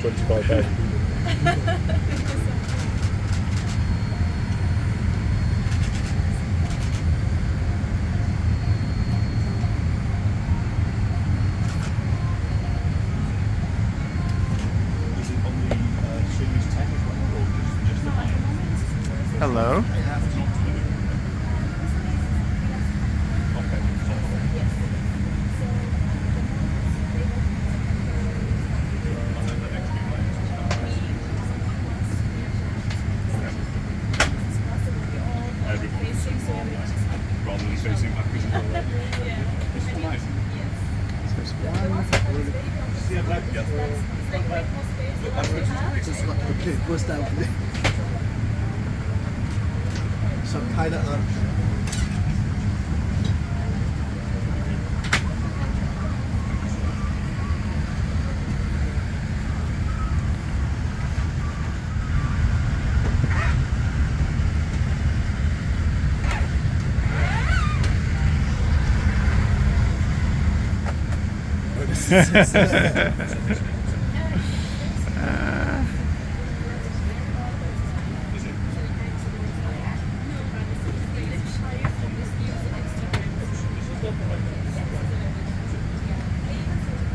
25,000. Hello. Rather than facing backwards and forwards. It's still nice. Yeah, black, yeah. Look backwards. Just like, okay, goes down for me. So kind of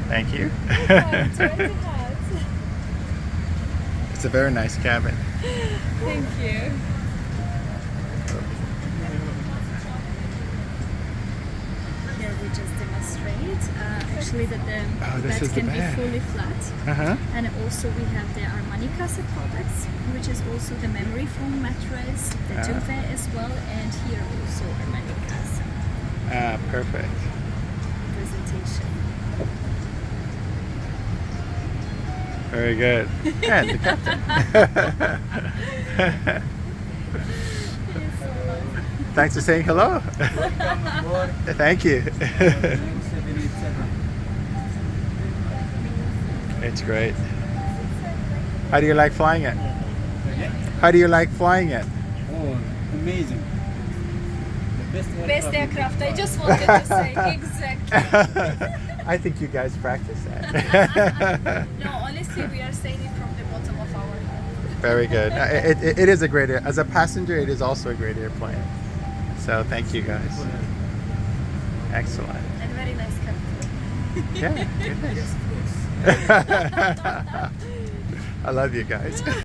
Thank you. It's a very nice cabin. Thank you. Here we just demonstrate actually that the this bed is the can bed. be fully flat. And also we have the Armani Casa products, which is also the memory foam mattress, the duvet as well, and here also Armani Casa Perfect. presentation. Very good. And the captain. Thanks for saying hello. Thank you. It's great. How do you like flying it? How do you like flying it? Oh, amazing. The Best aircraft, I just wanted to say, exactly. I think you guys practice that. No, honestly, we are saying it from the bottom of our heart. Very good. It is a great air. As a passenger, it is also a great airplane. So thank you guys. Excellent. And very nice captain. Yeah, goodness. I love you guys.